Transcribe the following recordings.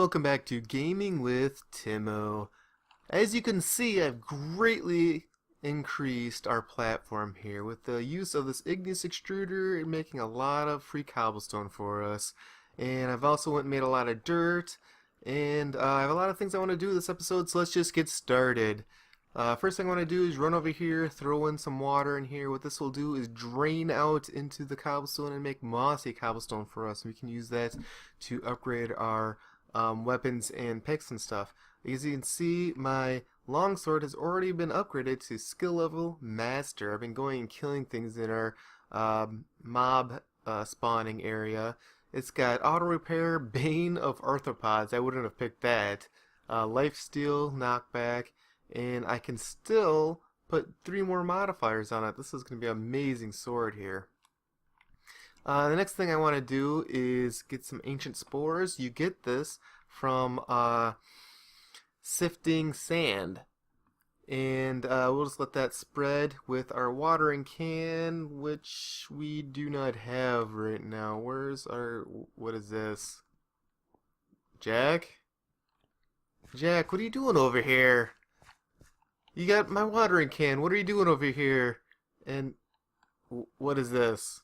welcome back to Gaming with Timo. As you can see, I've greatly increased our platform here with the use of this igneous extruder and making a lot of free cobblestone for us. And I've also went and made a lot of dirt, and I have a lot of things I want to do this episode, so let's just get started. First thing I want to do is run over here, throw in some water in here. What this will do is drain out into the cobblestone and make mossy cobblestone for us. We can use that to upgrade our weapons and picks and stuff. As you can see, my longsword has already been upgraded to skill level master. I've been going and killing things in our mob spawning area. It's got auto repair, bane of arthropods. I wouldn't have picked that. Lifesteal, knockback, and I can still put 3 more modifiers on it. This is going to be an amazing sword here. The next thing I want to do is get some ancient spores. You get this from sifting sand, and we'll just let that spread with our watering can, which we do not have right now. Where's our, what is this? Jack? Jack, what are you doing over here? You got my watering can. What are you doing over here? And what is this?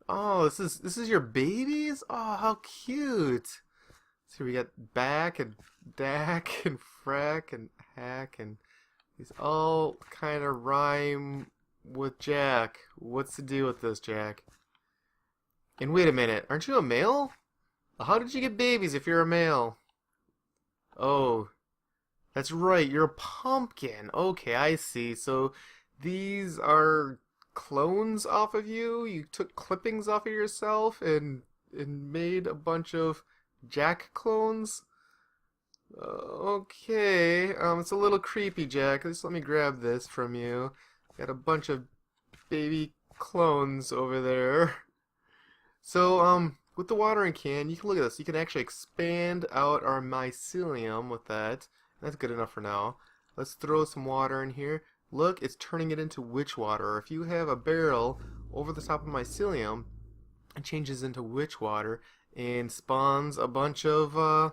Oh, this is your babies? Oh, how cute. So we got back and dack and frack and hack, and these all kind of rhyme with Jack. What's the deal with this, Jack? And wait a minute, aren't you a male? How did you get babies if you're a male? Oh, that's right, you're a pumpkin. Okay, I see. So these are clones off of you? You took clippings off of yourself and made a bunch of Jack clones? Okay, it's a little creepy, Jack. Just let me grab this from you. Got a bunch of baby clones over there. So, with the watering can, you can look at this. You can actually expand out our mycelium with that. That's good enough for now. Let's throw some water in here. Look, it's turning it into witch water. If you have a barrel over the top of mycelium, it changes into witch water and spawns a bunch of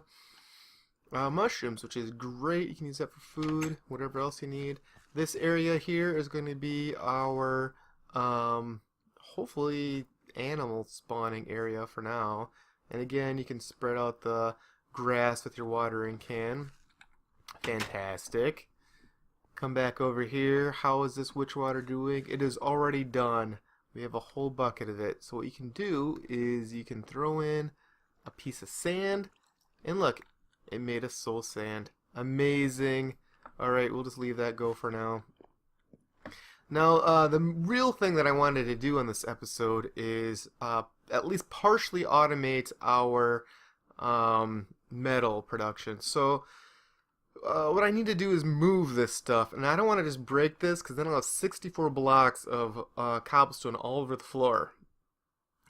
mushrooms, which is great. You can use that for food, whatever else you need. This area here is going to be our hopefully animal spawning area for now. And again, you can spread out the grass with your watering can. Fantastic. Come back over here. How is this witch water doing? It is already done. We have a whole bucket of it. So what you can do is you can throw in a piece of sand, and look, it made a soul sand. Amazing. Alright, we'll just leave that go for now. Now, the real thing that I wanted to do on this episode is at least partially automate our metal production. So what I need to do is move this stuff, and I don't want to just break this because then I'll have 64 blocks of cobblestone all over the floor.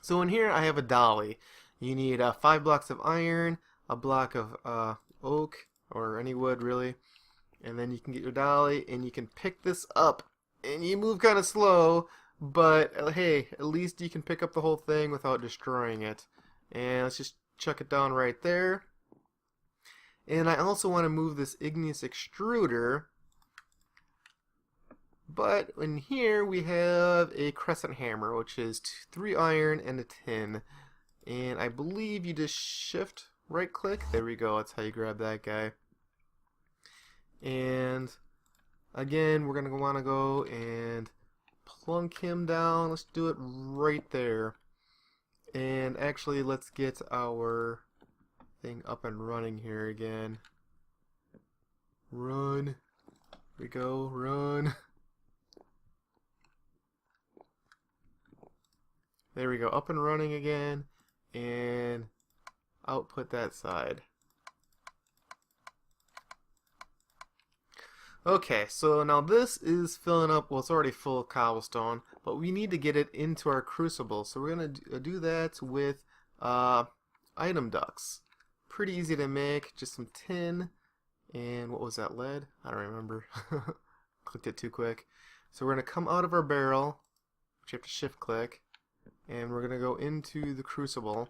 So in here I have a dolly. You need 5 blocks of iron, a block of oak, or any wood really, and then you can get your dolly and you can pick this up, and you move kind of slow, but hey, at least you can pick up the whole thing without destroying it. And let's just chuck it down right there. And I also want to move this igneous extruder, but in here we have a crescent hammer, which is 3 iron and a tin. And I believe you just shift right click. There we go, that's how you grab that guy. And again, we're going to want to go and plunk him down. Let's do it right there. And actually, let's get our thing up and running here again. Run. Here we go, run. There we go, up and running again, and output that side. Okay, so now this is filling up, well, it's already full of cobblestone, but we need to get it into our crucible. So we're going to do that with item ducts. Pretty easy to make, just some tin, and what was that, lead? I don't remember. Clicked it too quick. So we're going to come out of our barrel, which you have to shift click, and we're going to go into the crucible.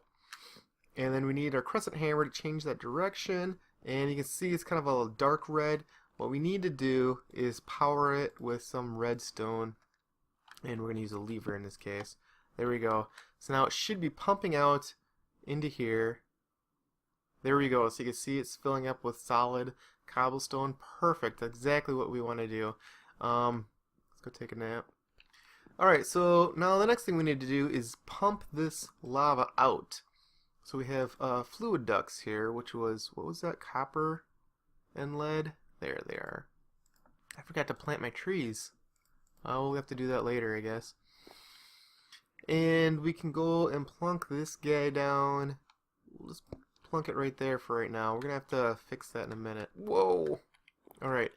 And then we need our crescent hammer to change that direction. And you can see it's kind of a dark red. What we need to do is power it with some redstone. And we're going to use a lever in this case. There we go. So now it should be pumping out into here. There we go. So you can see it's filling up with solid cobblestone. Perfect. That's exactly what we want to do. Let's go take a nap. Alright, so now the next thing we need to do is pump this lava out. So we have fluid ducts here, which was, what was that, copper and lead? There they are. I forgot to plant my trees. We'll have to do that later, I guess. And we can go and plunk this guy down. We'll just plunk it right there for right now. We're going to have to fix that in a minute. Whoa! Alright.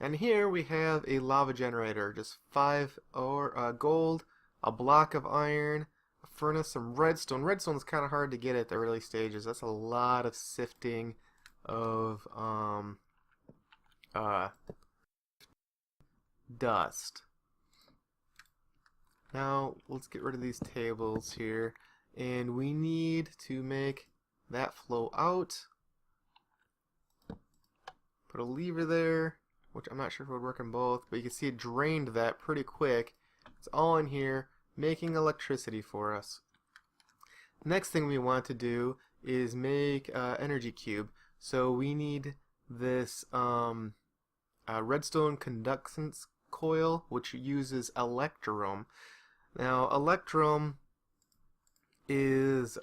And here we have a lava generator. Just 5 gold, a block of iron, a furnace, some redstone. Redstone is kind of hard to get at the early stages. That's a lot of sifting of dust. Now let's get rid of these tables here, and we need to make that flow out. Put a lever there, which I'm not sure if it would work on both, but you can see it drained that pretty quick. It's all in here making electricity for us. Next thing we want to do is make energy cube. So we need this redstone conductance coil, which uses electrum. Now electrum is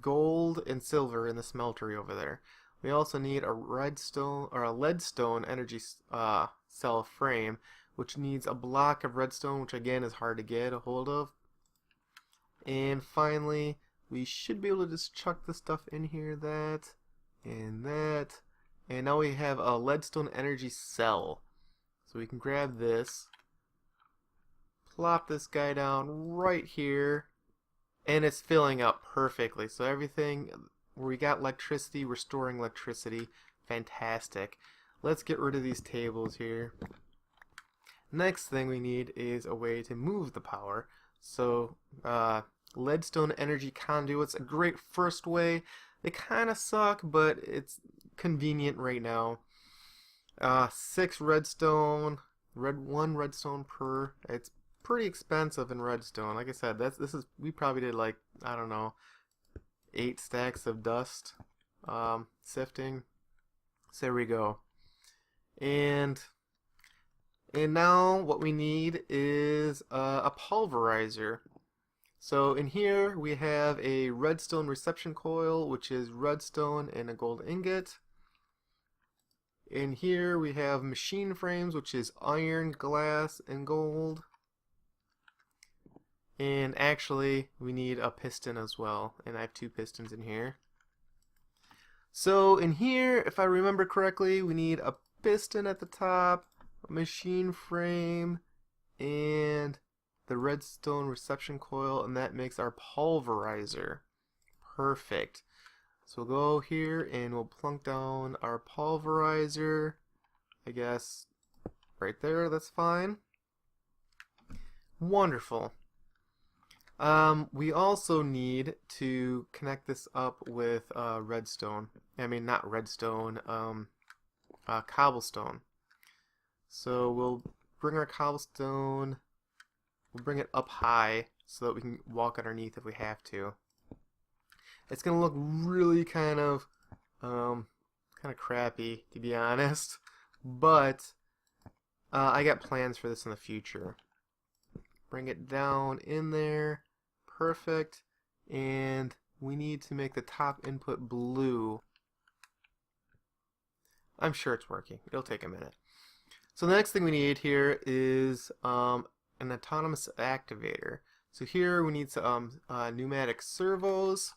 gold and silver in the smeltery over there. We also need a redstone or a leadstone energy cell frame, which needs a block of redstone, which again is hard to get a hold of. And finally, we should be able to just chuck the stuff in here, that and that. And now we have a leadstone energy cell. So we can grab this, plop this guy down right here, and it's filling up perfectly. So everything where we got electricity, we're storing electricity. Fantastic. Let's get rid of these tables here. Next thing we need is a way to move the power. So leadstone energy conduits, a great first way. They kind of suck, but it's convenient right now. 6 redstone, one redstone per. It's pretty expensive in redstone. Like I said, we probably did like, I don't know, 8 stacks of dust sifting. So there we go. And now what we need is a pulverizer. So in here we have a redstone reception coil, which is redstone and a gold ingot. In here we have machine frames, which is iron, glass, and gold. And actually we need a piston as well, and I have 2 pistons in here. So in here, if I remember correctly, we need a piston at the top, a machine frame, and the redstone reception coil, and that makes our pulverizer. Perfect. So we'll go here and we'll plunk down our pulverizer. I guess right there, that's fine. Wonderful. We also need to connect this up with redstone. I mean, not redstone, cobblestone. So we'll bring our cobblestone, we'll bring it up high so that we can walk underneath if we have to. It's gonna look really kind of crappy, to be honest, but I got plans for this in the future. Bring it down in there. Perfect. And we need to make the top input blue. I'm sure it's working. It'll take a minute. So the next thing we need here is an autonomous activator. So here we need some pneumatic servos.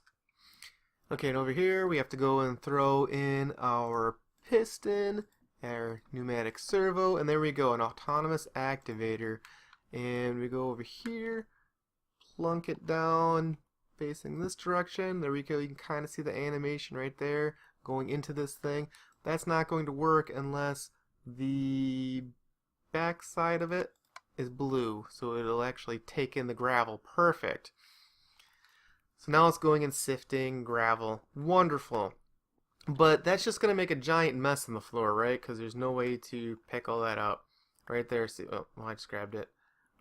Okay, and over here we have to go and throw in our piston, our pneumatic servo, and there we go, an autonomous activator. And we go over here, plunk it down, facing this direction. There we go, you can kind of see the animation right there going into this thing. That's not going to work unless the back side of it is blue, so it'll actually take in the gravel. Perfect. So now it's going and sifting gravel. Wonderful. But that's just going to make a giant mess on the floor, right? Because there's no way to pick all that up. Right there. See, oh, well, I just grabbed it.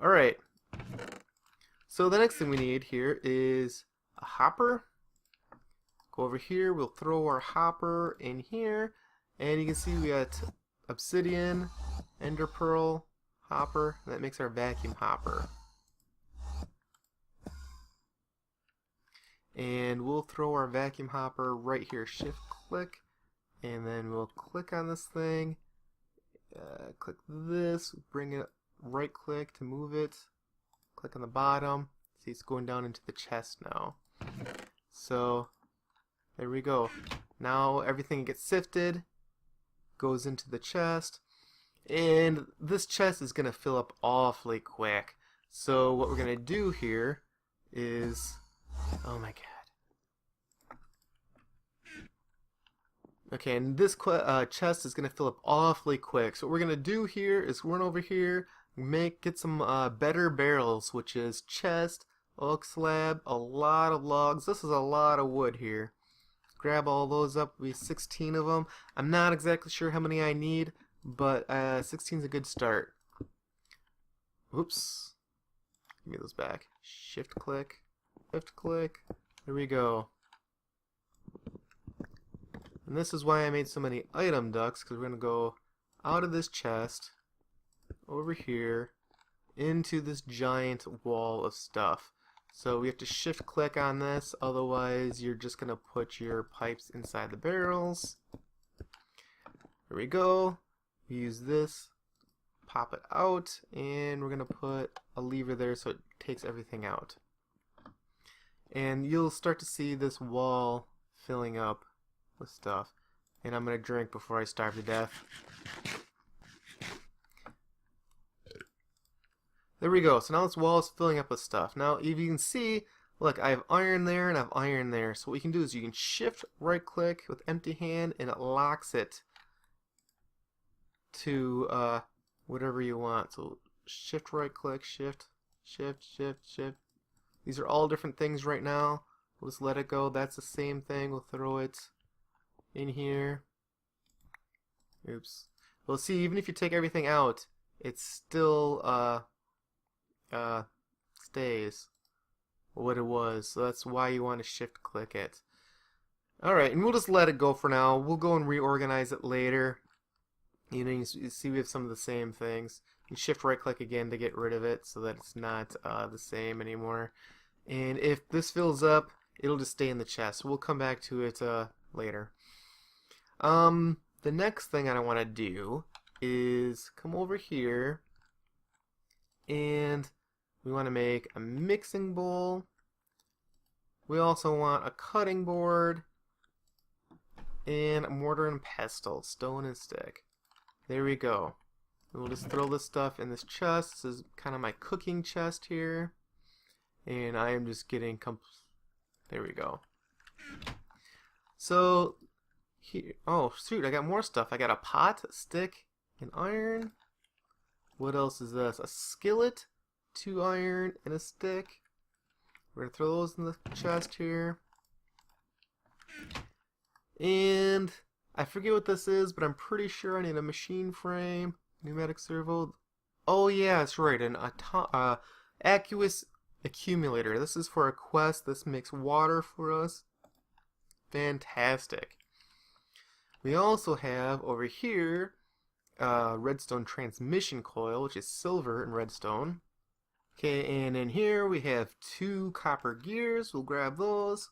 Alright. So the next thing we need here is a hopper. Go over here. We'll throw our hopper in here. And you can see we got obsidian, ender pearl, hopper. And that makes our vacuum hopper. And we'll throw our vacuum hopper right here. Shift click. And then we'll click on this thing. Click this. Bring it right click to move it. Click on the bottom. See, it's going down into the chest now. So there we go. Now everything gets sifted, goes into the chest, and this chest is going to fill up awfully quick. So what we're going to do here is, oh my god. Okay, and this chest is going to fill up awfully quick. So what we're going to do here is run over here, get some better barrels, which is chest, oak slab, a lot of logs. This is a lot of wood here. Grab all those up. We have 16 of them. I'm not exactly sure how many I need, but 16 is a good start. Oops. Give me those back. Shift click. Shift click. There we go. And this is why I made so many item ducts, because we're going to go out of this chest, over here, into this giant wall of stuff. So we have to shift click on this, otherwise you're just going to put your pipes inside the barrels. There we go. We use this, pop it out, and we're going to put a lever there so it takes everything out. And you'll start to see this wall filling up with stuff. And I'm going to drink before I starve to death. There we go. So now this wall is filling up with stuff. Now, if you can see, look, I have iron there and I have iron there. So what you can do is you can shift right click with empty hand and it locks it to whatever you want. So shift right click, shift, shift, shift, shift. These are all different things right now. We'll just let it go. That's the same thing. We'll throw it in here. Oops. Well, see, even if you take everything out, it still stays what it was. So that's why you want to shift click it. Alright, and we'll just let it go for now. We'll go and reorganize it later. You know, you see we have some of the same things. You shift right click again to get rid of it so that it's not the same anymore. And if this fills up, it'll just stay in the chest. We'll come back to it later. The next thing I want to do is come over here and we want to make a mixing bowl. We also want a cutting board and a mortar and pestle, stone and stick. There we go. We'll just throw this stuff in this chest. This is kind of my cooking chest here. And I am just getting there we go. So here, oh shoot, I got more stuff. I got a pot, a stick, an iron. What else is this? A skillet, 2 iron, and a stick. We're gonna throw those in the chest here. And I forget what this is, but I'm pretty sure I need a machine frame, pneumatic servo. Oh yeah, that's right, an aqueous accumulator. This is for a quest. This makes water for us. Fantastic. We also have over here redstone transmission coil, which is silver and redstone. Okay, and in here we have 2 copper gears. We'll grab those.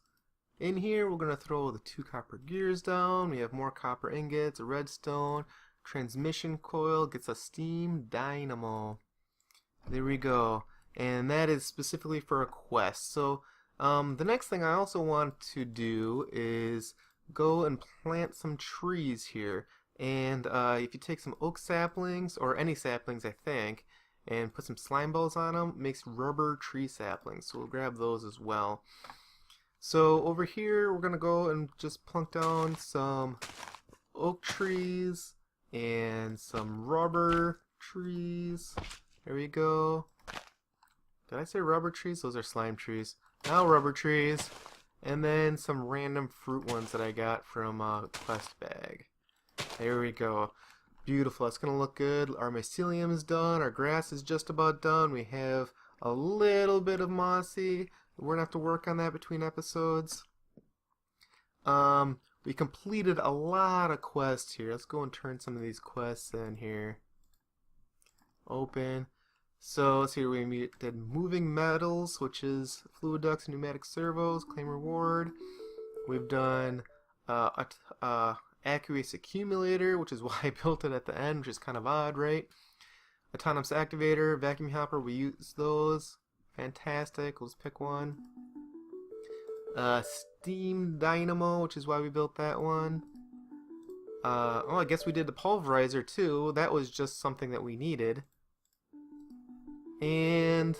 In here we're going to throw the 2 copper gears down. We have more copper ingots, a redstone, transmission coil, gets a steam dynamo. There we go. And that is specifically for a quest. So the next thing I also want to do is go and plant some trees here. And if you take some oak saplings, or any saplings I think, and put some slime balls on them, it makes rubber tree saplings. So we'll grab those as well. So over here we're going to go and just plunk down some oak trees and some rubber trees. There we go. Did I say rubber trees? Those are slime trees. Now rubber trees. And then some random fruit ones that I got from quest bag. There we go. Beautiful. That's going to look good. Our mycelium is done. Our grass is just about done. We have a little bit of mossy. We're going to have to work on that between episodes. We completed a lot of quests here. Let's go and turn some of these quests in here. Open. So let's see, we did moving metals, which is fluid ducts and pneumatic servos, claim reward. We've done aqueous accumulator, which is why I built it at the end, which is kind of odd, right? Autonomous activator, vacuum hopper, we use those. Fantastic, we'll just pick one. Steam dynamo, which is why we built that one. Oh, I guess we did the pulverizer too. That was just something that we needed. And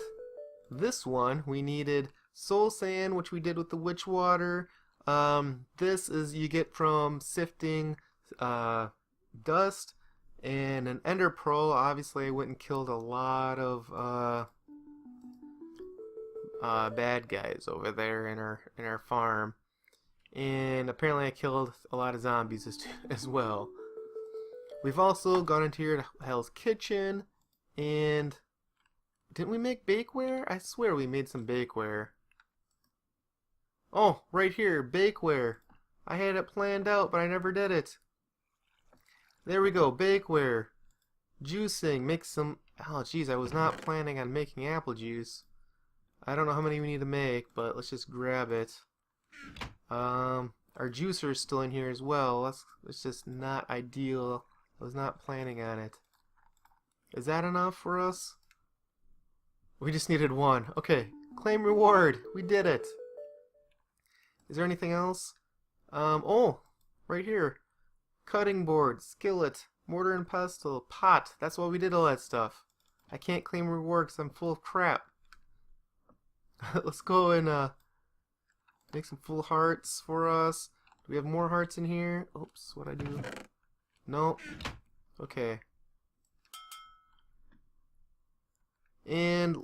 this one, we needed soul sand, which we did with the witch water. This is you get from sifting dust, and an ender pearl. Obviously I went and killed a lot of bad guys over there in our farm, and apparently I killed a lot of zombies as well. We've also gone into here to Hell's Kitchen, and didn't we make bakeware? I swear we made some bakeware. Oh, right here, bakeware. I had it planned out, but I never did it. There we go, bakeware. Juicing, make some... Oh, jeez, I was not planning on making apple juice. I don't know how many we need to make, but let's just grab it. Our juicer is still in here as well. It's just not ideal. I was not planning on it. Is that enough for us? We just needed one. Okay, claim reward. We did it. Is there anything else? Oh, right here. Cutting board, skillet, mortar and pestle, pot. That's why we did all that stuff. I can't claim reward because I'm full of crap. Let's go and make some full hearts for us. Do we have more hearts in here? Oops, what'd I do? No. Okay. And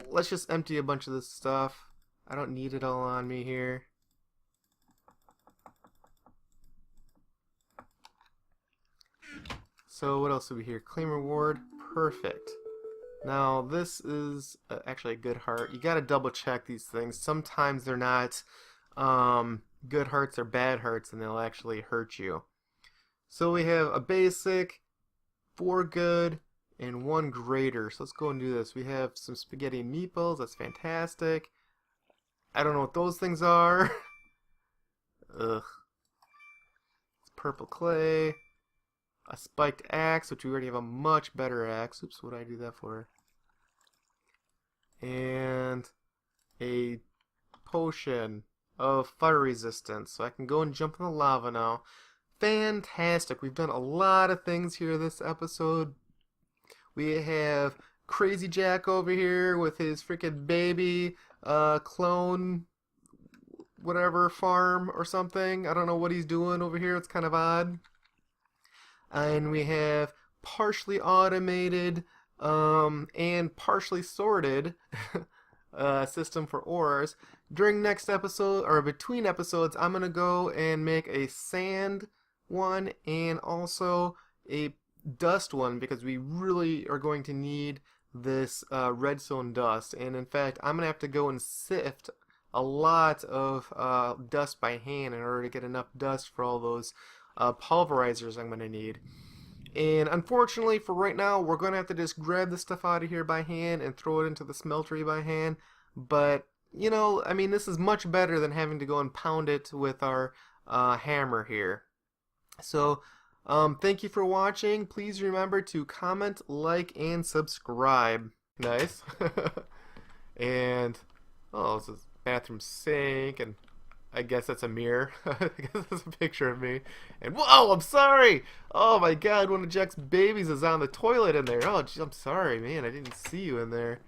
let's just empty a bunch of this stuff. I don't need it all on me here. So what else do we hear? Claim reward. Perfect. Now this is actually a good heart. You gotta double check these things. Sometimes they're not good hearts or bad hearts, and they'll actually hurt you. So we have a basic, 4 good, and 1 greater. So let's go and do this. We have some spaghetti and meatballs. That's fantastic. I don't know what those things are. Ugh. It's purple clay. A spiked axe, which we already have a much better axe. Oops, what did I do that for? And a potion of fire resistance. So I can go and jump in the lava now. Fantastic. We've done a lot of things here this episode. We have Crazy Jack over here with his freaking baby clone whatever farm or something. I don't know what he's doing over here. It's kind of odd. And we have partially automated and partially sorted system for ores. During next episode, or between episodes, I'm going to go and make a sand one and also a dust one, because we really are going to need this redstone dust. And in fact, I'm going to have to go and sift a lot of dust by hand in order to get enough dust for all those pulverizers I'm going to need. And unfortunately for right now, we're going to have to just grab the stuff out of here by hand and throw it into the smeltery by hand. But, you know, I mean, this is much better than having to go and pound it with our hammer here. So, thank you for watching. Please remember to comment, like, and subscribe. Nice. And, oh, this is bathroom sink, and I guess that's a mirror. I guess that's a picture of me. And whoa, I'm sorry! Oh my god, one of Jack's babies is on the toilet in there. Oh, geez, I'm sorry, man. I didn't see you in there.